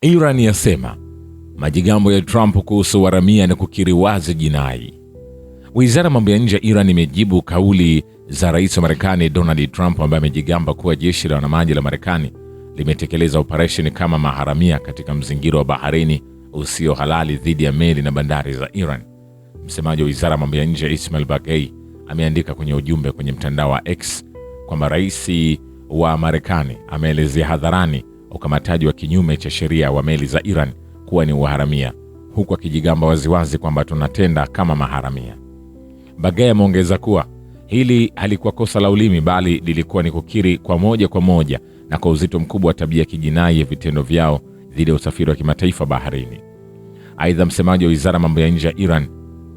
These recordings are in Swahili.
Iran yasema majigambo ya Trump kuhusu uharamia na kukiri wazi jinai. Wizara ya mambo ya nje ya Iran imejibu kauli za rais wa Marekani Donald Trump ambaye amejigamba kuwa jeshi la wanamaji la Marekani limetekeleza operesheni kama maharamia katika mzingiro wa baharini usio halali dhidi ya meli na bandari za Iran. Msemaji wa wizara ya mambo ya nje Ismail Baghei ameandika kwenye ujumbe kwenye mtandao wa X kwamba rais wa Marekani ameelezea hadharani ukamataji wa kinyume cha sheria wa meli za Iran kuwa ni uharamia, huku akijigamba waziwazi kwamba tunatenda kama maharamia. Baghei ameongeza kuwa hili halikuwa kosa la ulimi, bali lilikuwa ni kukiri kwa moja na kwa uzito mkubwa wa tabia ya kijinai ya vitendo vyao dhidi ya usafiri wa kimataifa baharini. Aidha, msemaji wa wizara ya mambo ya nje ya Iran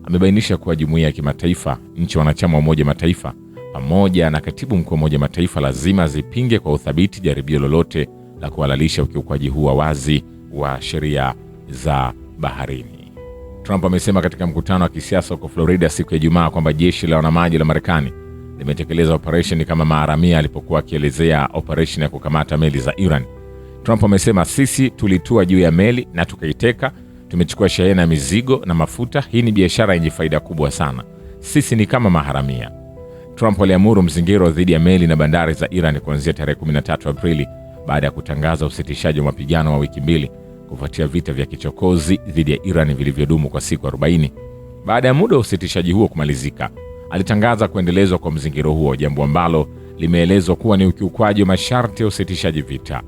amebainisha kuwa jumuiya ya kimataifa, nchi wanachama wa Umoja Mataifa pamoja na katibu mkuu wa Umoja Mataifa lazima zipinge kwa uthabiti jaribio lolote la kuhalalisha ukiukwaji huu wa wazi wa sheria za baharini. Trump amesema katika mkutano wa kisiasa huko Florida siku ya Ijumaa kwamba jeshi la wanamaji la Marekani limetekeleza operesheni kama maharamia alipokuwa akielezea operesheni ya kukamata meli za Iran. Trump amesema, sisi tulitua juu ya meli na tukaiteka, tumechukua shehena ya mizigo na mafuta, hii ni biashara yenye faida kubwa sana, sisi ni kama maharamia. Trump aliamuru mzingiro dhidi ya meli na bandari za Iran kuanzia tarehe 13 Aprili baada ya kutangaza usitishaji wa mapigano wa wiki mbili kufuatia vita vya kichokozi dhidi ya Iran vilivyodumu kwa siku 40. Baada ya muda wa usitishaji huo kumalizika, alitangaza kuendelezwa kwa mzingiro huo, jambo ambalo limeelezwa kuwa ni ukiukwaji wa masharti ya usitishaji vita.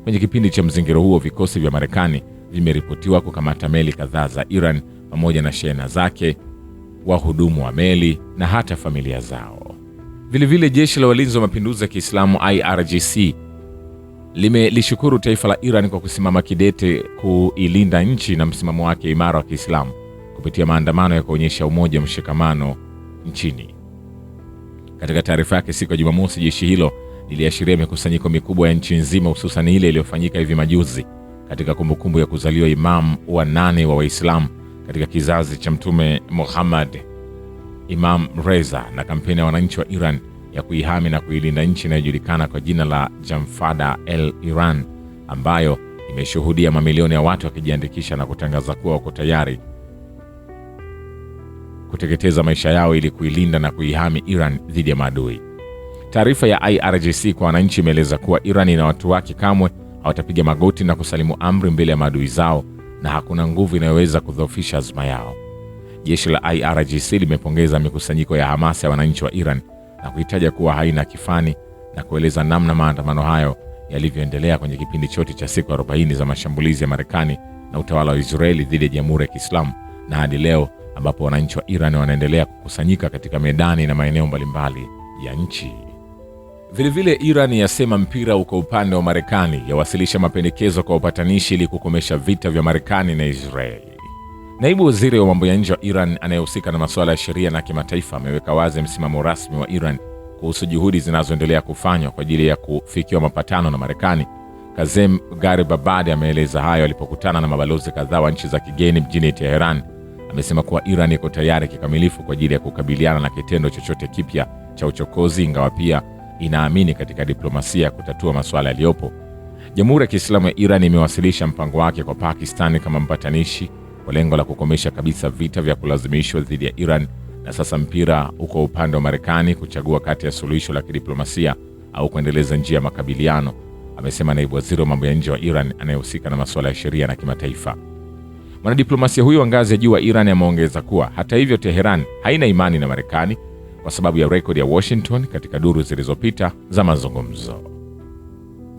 Kwenye kipindi cha mzingiro huo, vikosi vya Marekani vimeripotiwa kukamata meli kadhaa za Iran pamoja na shehena zake, wahudumu wa meli na hata familia zao. Vilevile jeshi la walinzi wa mapinduzi ya Kiislamu IRGC limelishukuru taifa la Iran kwa kusimama kidete kuilinda nchi na msimamo wake imara wa Kiislamu kupitia maandamano ya kuonyesha umoja, mshikamano nchini. Katika taarifa yake siku ya Jumamosi, jeshi hilo liliashiria mikusanyiko mikubwa ya nchi nzima, hususan ile iliyofanyika hivi majuzi katika kumbukumbu ya kuzaliwa Imam wa 8 wa Waislamu katika kizazi cha Mtume Muhammad, Imam Reza, na kampeni ya wananchi wa Iran ya kuihami na kuilinda nchi inayojulikana kwa jina la Jamfada El Iran, ambayo imeshuhudia mamilioni ya watu wakijiandikisha na kutangaza kuwa wako tayari kuteketeza maisha yao ili kuilinda na kuihami Iran dhidi ya maadui. Taarifa ya IRGC kwa wananchi imeeleza kuwa Iran na watu wake kamwe hawatapiga magoti na kusalimu amri mbele ya maadui zao, na hakuna nguvu inayoweza kudhoofisha azma yao. Jeshi la IRGC limepongeza mikusanyiko ya hamasa ya wananchi wa Iran na kuitaja kuwa haina kifani, na kueleza namna maandamano hayo yalivyoendelea kwenye kipindi chote cha siku 40 za mashambulizi ya Marekani na utawala wa Israeli dhidi ya Jamhuri ya Kiislamu, na hadi leo ambapo wananchi wa Iran wanaendelea kukusanyika katika medani na maeneo mbalimbali ya nchi. Vilevile Iran yasema mpira uko upande wa Marekani, yawasilisha mapendekezo kwa upatanishi ili kukomesha vita vya Marekani na Israeli. Naibu waziri wa mambo ya nje wa Iran anayehusika na masuala ya sheria na kimataifa ameweka wazi msimamo rasmi wa Iran kuhusu juhudi zinazoendelea kufanywa kwa ajili ya kufikia mapatano na Marekani. Kazem Garibabadi ameeleza hayo alipokutana na mabalozi kadhaa wa nchi za kigeni mjini Tehran. Amesema kuwa Iran iko tayari kikamilifu kwa ajili ya kukabiliana na kitendo chochote kipya cha uchokozi, ingawa pia inaamini katika diplomasia ya kutatua masuala yaliyopo. Jamhuri ya Kiislamu ya Iran imewasilisha mpango wake kwa Pakistan kama mpatanishi kwa lengo la kukomesha kabisa vita vya kulazimishwa dhidi ya Iran, na sasa mpira uko upande wa Marekani kuchagua kati ya suluhisho la kidiplomasia au kuendeleza njia ya makabiliano, amesema naibu waziri wa mambo ya nje wa Iran anayehusika na masuala ya sheria na kimataifa. Mwanadiplomasia huyo wa ngazi ya juu wa Iran ameongeza kuwa hata hivyo Teheran haina imani na Marekani kwa sababu ya rekodi ya Washington katika duru zilizopita za mazungumzo.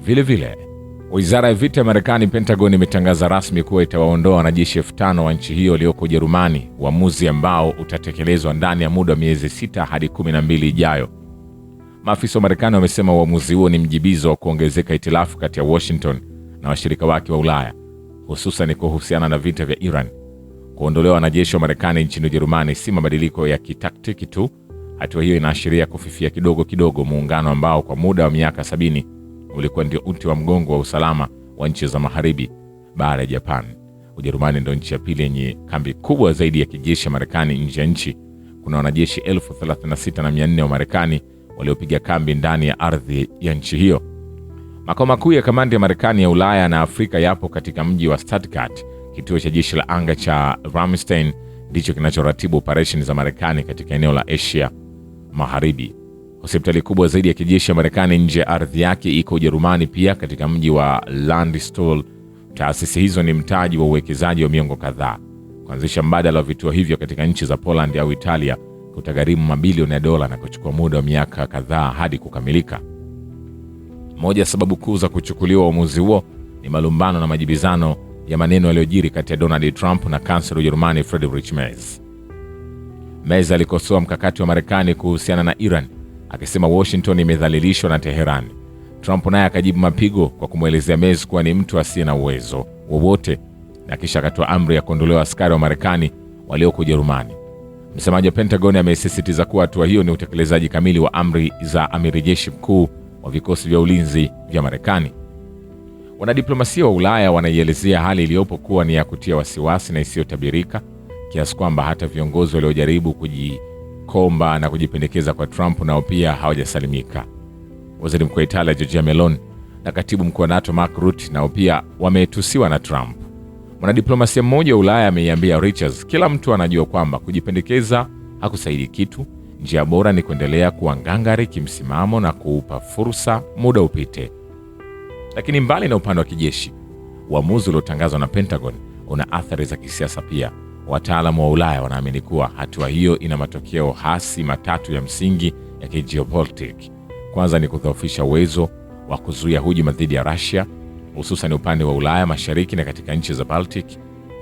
Vilevile, wizara ya vita ya Marekani, Pentagon, imetangaza rasmi kuwa itawaondoa wanajeshi 5,000 wa nchi hiyo walioko Ujerumani, uamuzi ambao utatekelezwa ndani ya muda wa miezi 6 hadi 12 ijayo. Maafisa wa Marekani wamesema uamuzi huo ni mjibizo wa kuongezeka itilafu kati ya Washington na washirika wake wa Ulaya, hususan kuhusiana na vita vya Iran. Kuondolewa wanajeshi wa Marekani nchini Ujerumani si mabadiliko ya kitaktiki tu. Hatua hiyo inaashiria kufifia kidogo kidogo muungano ambao kwa muda wa miaka 70 ulikuwa ndio uti wa mgongo wa usalama wa nchi za Magharibi baada ya Japan. Ujerumani ndio nchi ya pili yenye kambi kubwa zaidi ya kijeshi ya Marekani nje ya nchi. Kuna wanajeshi 36,400 wa Marekani waliopiga kambi ndani ya ardhi ya nchi hiyo. Makao makuu ya kamandi ya Marekani ya Ulaya na Afrika yapo katika mji wa Stuttgart. Kituo cha jeshi la anga cha Ramstein ndicho kinachoratibu operesheni za Marekani katika eneo la Asia Magharibi. Hospitali kubwa zaidi ya kijeshi ya Marekani nje ya ardhi yake iko Ujerumani, pia katika mji wa Landstuhl. Taasisi hizo ni mtaji wa uwekezaji wa miongo kadhaa. Kuanzisha mbadala wa vituo hivyo katika nchi za Poland au Italia kutagharimu mabilioni ya dola na kuchukua muda wa miaka kadhaa hadi kukamilika. Moja ya sababu kuu za kuchukuliwa uamuzi huo ni malumbano na majibizano ya maneno yaliyojiri kati ya Donald Trump na kansela Ujerumani Friedrich Merz. Merz alikosoa mkakati wa Marekani kuhusiana na Iran, akisema Washington imedhalilishwa na Teherani. Trump naye akajibu mapigo kwa kumwelezea Merz kuwa ni mtu asiye na uwezo wowote, na kisha akatoa amri ya kuondolewa askari wa Marekani walioko Ujerumani. Msemaji wa Pentagon amesisitiza kuwa hatua hiyo ni utekelezaji kamili wa amri za amiri jeshi mkuu wa vikosi vya ulinzi vya Marekani. Wanadiplomasia wa Ulaya wanaielezea hali iliyopo kuwa ni ya kutia wasiwasi na isiyotabirika, kiasi kwamba hata viongozi waliojaribu kujikomba na kujipendekeza kwa Trump nao pia hawajasalimika. Waziri Mkuu wa Italia Giorgia Meloni na Katibu Mkuu wa NATO Mark Rutte nao pia wametusiwa na Trump. Mwanadiplomasia mmoja wa Ulaya ameiambia Reuters, kila mtu anajua kwamba kujipendekeza hakusaidi kitu. Njia bora ni kuendelea kuwa ngangari kimsimamo na kuupa fursa muda upite. Lakini mbali na upande wa kijeshi, uamuzi uliotangazwa na Pentagon una athari za kisiasa pia. Wataalamu wa Ulaya wanaamini kuwa hatua hiyo ina matokeo hasi matatu ya msingi ya kigeopolitiki. Kwanza ni kudhoofisha uwezo wa kuzuia hujuma dhidi ya Russia, hususan upande wa Ulaya Mashariki na katika nchi za Baltic.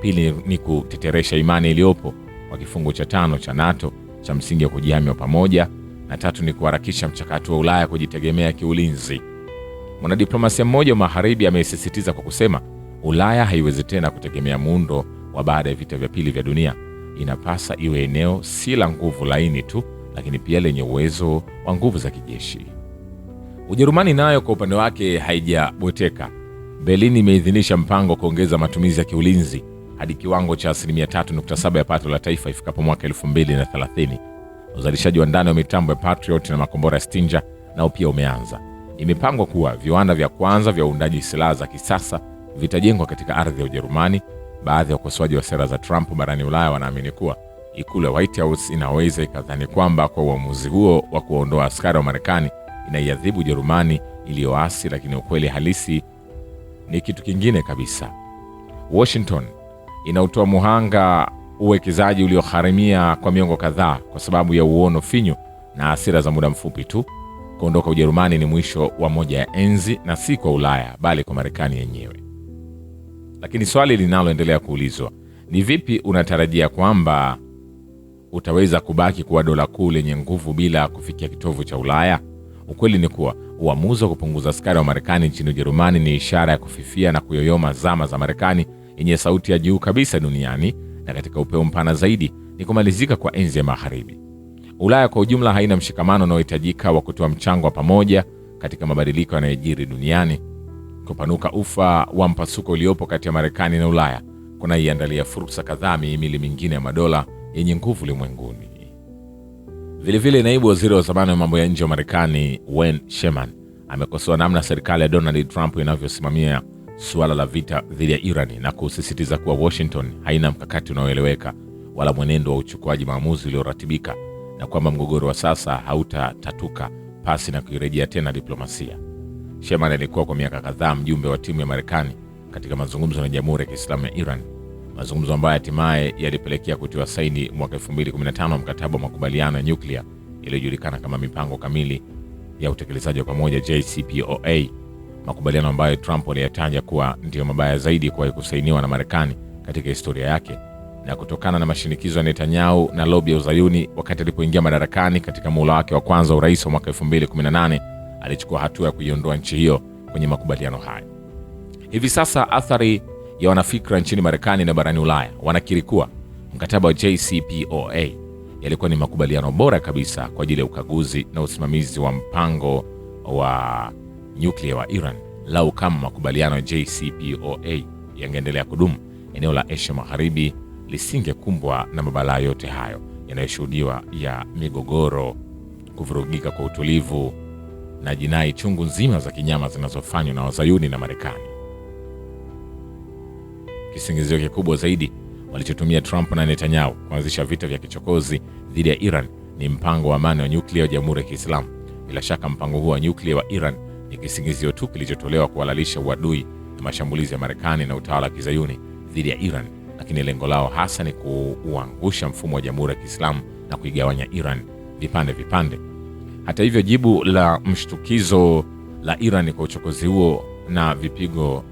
Pili ni kuteteresha imani iliyopo wa kifungu cha 5 cha NATO cha msingi wa kujihami pamoja, na tatu ni kuharakisha mchakato wa Ulaya kujitegemea kiulinzi. Mwanadiplomasia mmoja wa Magharibi amesisitiza kwa kusema, Ulaya haiwezi tena kutegemea muundo wa baada ya vita vya pili vya dunia. Inapasa iwe eneo si la nguvu laini tu, lakini pia lenye uwezo wa nguvu za kijeshi. Ujerumani nayo kwa upande wake haijabweteka. Berlin imeidhinisha mpango wa kuongeza matumizi ya kiulinzi hadi kiwango cha 3.7% ya pato la taifa ifikapo mwaka 2030. Uzalishaji wa ndani wa mitambo ya Patriot na makombora ya Stinger nao pia umeanza. Imepangwa kuwa viwanda vya kwanza vya uundaji silaha za kisasa vitajengwa katika ardhi ya Ujerumani. Baadhi ya wakosoaji wa sera za Trump barani Ulaya wanaamini kuwa ikulu ya White House inaweza ikadhani kwamba kwa uamuzi huo wa kuondoa askari wa Marekani inaiadhibu Ujerumani iliyoasi, lakini ukweli halisi ni kitu kingine kabisa. Washington inautoa muhanga uwekezaji ulioharimia kwa miongo kadhaa kwa sababu ya uono finyu na hasira za muda mfupi tu. Kuondoka Ujerumani ni mwisho wa moja ya enzi, na si kwa Ulaya bali kwa Marekani yenyewe. Lakini swali linaloendelea kuulizwa ni vipi unatarajia kwamba utaweza kubaki kuwa dola kuu lenye nguvu bila kufikia kitovu cha Ulaya? Ukweli ni kuwa uamuzi wa kupunguza askari wa Marekani nchini Ujerumani ni ishara ya kufifia na kuyoyoma zama za Marekani yenye sauti ya juu kabisa duniani, na katika upeo mpana zaidi ni kumalizika kwa enzi ya Magharibi. Ulaya kwa ujumla haina mshikamano unaohitajika wa kutoa mchango wa pamoja katika mabadiliko yanayojiri duniani. Kupanuka ufa wa mpasuko uliopo kati ya Marekani na Ulaya kunaiandalia fursa kadhaa mihimili mingine ya madola yenye nguvu ulimwenguni. Vilevile, naibu waziri wa zamani wa mambo ya nje wa Marekani Wen Sherman amekosoa namna serikali ya Donald Trump inavyosimamia suala la vita dhidi ya Iran na kusisitiza kuwa Washington haina mkakati unaoeleweka wala mwenendo wa uchukuaji maamuzi ulioratibika, na kwamba mgogoro wa sasa hautatatuka pasi na kuirejea tena diplomasia. Sherman alikuwa kwa miaka kadhaa mjumbe wa timu ya Marekani katika mazungumzo na Jamhuri ya Kiislamu ya Iran, mazungumzo ambayo hatimaye yalipelekea kutiwa saini mwaka 2015 mkataba wa makubaliano ya nyuklia yaliyojulikana kama mipango kamili ya utekelezaji wa pamoja JCPOA, makubaliano ambayo Trump aliyataja kuwa ndio mabaya zaidi kuwahi kusainiwa na Marekani katika historia yake, na kutokana na mashinikizo ya Netanyahu na lobi ya Uzayuni wakati alipoingia madarakani katika muhula wake wa kwanza wa urais wa mwaka 2018, alichukua hatua ya kuiondoa nchi hiyo kwenye makubaliano hayo. Hivi sasa athari ya wanafikra nchini Marekani na barani Ulaya wanakiri kuwa mkataba wa JCPOA yalikuwa ni makubaliano bora kabisa kwa ajili ya ukaguzi na usimamizi wa mpango wa nyuklia wa Iran. Lau kama makubaliano ya JCPOA yangeendelea kudumu, eneo la Asia Magharibi lisingekumbwa na mabalaa yote hayo yanayoshuhudiwa ya migogoro, kuvurugika kwa utulivu na jinai chungu nzima za kinyama zinazofanywa na Wazayuni na Marekani. Kisingizio kikubwa zaidi walichotumia Trump na Netanyahu kuanzisha vita vya kichokozi dhidi ya Iran ni mpango wa amani wa nyuklia wa Jamhuri ya Kiislamu. Bila shaka mpango huo wa nyuklia wa Iran ni kisingizio tu kilichotolewa kuhalalisha uadui na mashambulizi ya Marekani na utawala wa Kizayuni dhidi ya Iran, lakini lengo lao hasa ni kuangusha mfumo wa Jamhuri ya Kiislamu na kuigawanya Iran vipande vipande. Hata hivyo, jibu la mshtukizo la Iran kwa uchokozi huo na vipigo.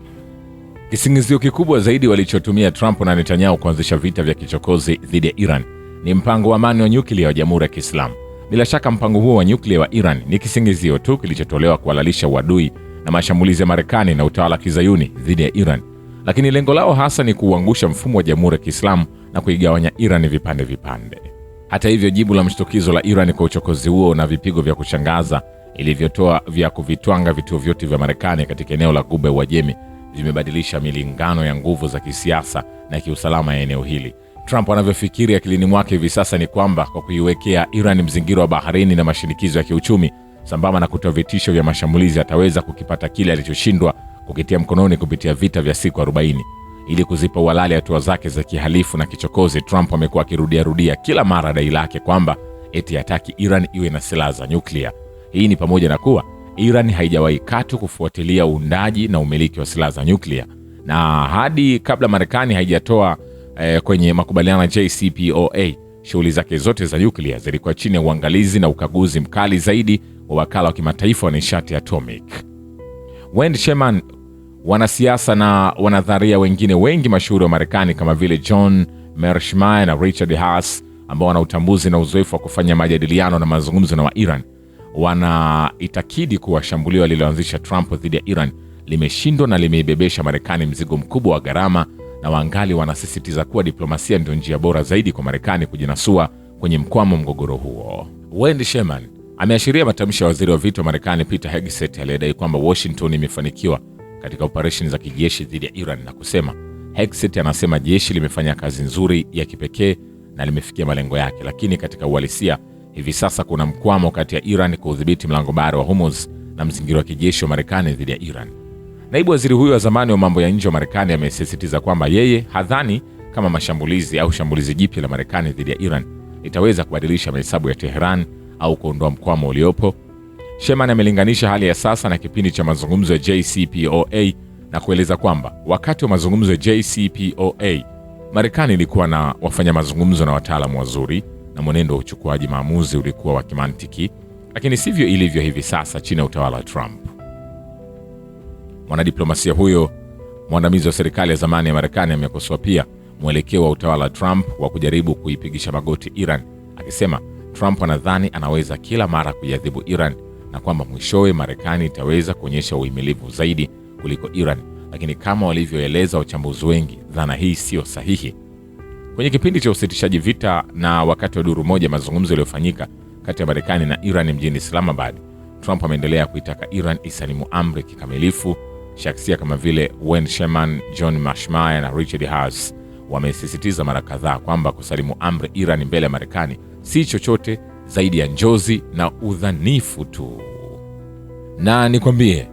Kisingizio kikubwa zaidi walichotumia Trump na Netanyahu kuanzisha vita vya kichokozi dhidi ya Iran ni mpango wa amani wa nyuklia wa Jamhuri ya Kiislamu. Bila shaka mpango huo wa nyuklia wa Iran ni kisingizio tu kilichotolewa kuhalalisha uadui na mashambulizi ya Marekani na utawala wa Kizayuni dhidi ya Iran, lakini lengo lao hasa ni kuangusha mfumo wa Jamhuri ya Kiislamu na kuigawanya Iran vipande vipande. Hata hivyo, jibu la mshtukizo la Iran kwa uchokozi huo na vipigo vya kushangaza ilivyotoa vya kuvitwanga vituo vyote vya Marekani katika eneo la Ghuba ya Uajemi vimebadilisha milingano ya nguvu za kisiasa na kiusalama ya eneo hili. Trump anavyofikiri akilini mwake hivi sasa ni kwamba kwa kuiwekea Iran mzingiro wa baharini na mashinikizo ya kiuchumi sambamba na kutoa vitisho vya mashambulizi, ataweza kukipata kile alichoshindwa kukitia mkononi kupitia vita vya siku 40. Ili kuzipa uhalali hatua zake za kihalifu na kichokozi, Trump amekuwa akirudia kila mara dai lake kwamba eti hataki Iran iwe na silaha za nyuklia. Hii ni pamoja na kuwa Iran haijawahi katu kufuatilia uundaji na umiliki wa silaha za nyuklia, na hadi kabla Marekani haijatoa kwenye makubaliano ya JCPOA, shughuli zake zote za nyuklia zilikuwa chini ya uangalizi na ukaguzi mkali zaidi wa wakala wa kimataifa wa nishati atomic. Wendy Sherman, wanasiasa na wanadharia wengine wengi mashuhuri wa Marekani kama vile John Mearsheimer na Richard Haass, ambao wana utambuzi na uzoefu wa kufanya majadiliano na mazungumzo na wa Iran, wanaitakidi kuwa shambulio lililoanzisha Trump dhidi ya Iran limeshindwa na limeibebesha Marekani mzigo mkubwa wa gharama, na wangali wanasisitiza kuwa diplomasia ndio njia bora zaidi kwa Marekani kujinasua kwenye mkwamo mgogoro huo. Wendy Sherman ameashiria matamshi ya waziri wa vita wa Marekani Peter Hegseth aliyedai kwamba Washington imefanikiwa katika operesheni za kijeshi dhidi ya Iran na kusema, Hegseth anasema jeshi limefanya kazi nzuri ya kipekee na limefikia malengo yake, lakini katika uhalisia hivi sasa kuna mkwamo kati ya Iran kuudhibiti mlango bahari wa Hormuz na mzingiro wa kijeshi wa Marekani dhidi ya Iran. Naibu waziri huyo wa zamani wa mambo ya nje wa Marekani amesisitiza kwamba yeye hadhani kama mashambulizi au shambulizi jipya la Marekani dhidi ya Iran litaweza kubadilisha mahesabu ya Tehran au kuondoa mkwamo uliopo. Sherman amelinganisha hali ya sasa na kipindi cha mazungumzo ya JCPOA na kueleza kwamba wakati wa mazungumzo ya JCPOA, Marekani ilikuwa na wafanya mazungumzo na wataalamu wazuri na mwenendo wa uchukuaji maamuzi ulikuwa wa kimantiki, lakini sivyo ilivyo hivi sasa chini ya utawala wa Trump. Mwanadiplomasia huyo mwandamizi wa serikali ya zamani ya Marekani amekosoa pia mwelekeo wa utawala wa Trump wa kujaribu kuipigisha magoti Iran, akisema Trump anadhani anaweza kila mara kuiadhibu Iran na kwamba mwishowe Marekani itaweza kuonyesha uhimilivu zaidi kuliko Iran, lakini kama walivyoeleza wachambuzi wengi, dhana hii sio sahihi. Kwenye kipindi cha usitishaji vita na wakati wa duru moja mazungumzo yaliyofanyika kati ya Marekani na Iran mjini Islamabad, Trump ameendelea kuitaka Iran isalimu amri kikamilifu. Shaksia kama vile Wendy Sherman, John Mearsheimer na Richard Haass wamesisitiza mara kadhaa kwamba kusalimu amri Iran mbele ya Marekani si chochote zaidi ya njozi na udhanifu tu. Na nikwambie,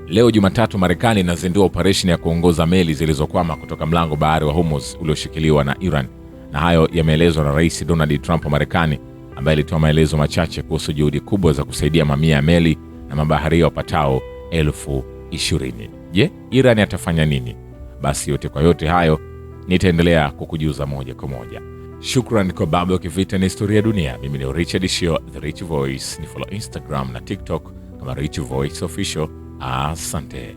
leo Jumatatu Marekani inazindua operesheni ya kuongoza meli zilizokwama kutoka mlango bahari wa Hormuz ulioshikiliwa na Iran, na hayo yameelezwa na Rais Donald Trump wa Marekani, ambaye alitoa maelezo machache kuhusu juhudi kubwa za kusaidia mamia ya meli na mabaharia wapatao 20,000. Je, Iran atafanya nini? Basi yote kwa yote hayo nitaendelea kukujuza moja kwa moja. Shukran kwa Babu ya Kivita na Historia ya Dunia. Mimi ni Richard Shio, The Rich Voice. Ni follow Instagram na TikTok kama Rich Voice Official. Asante.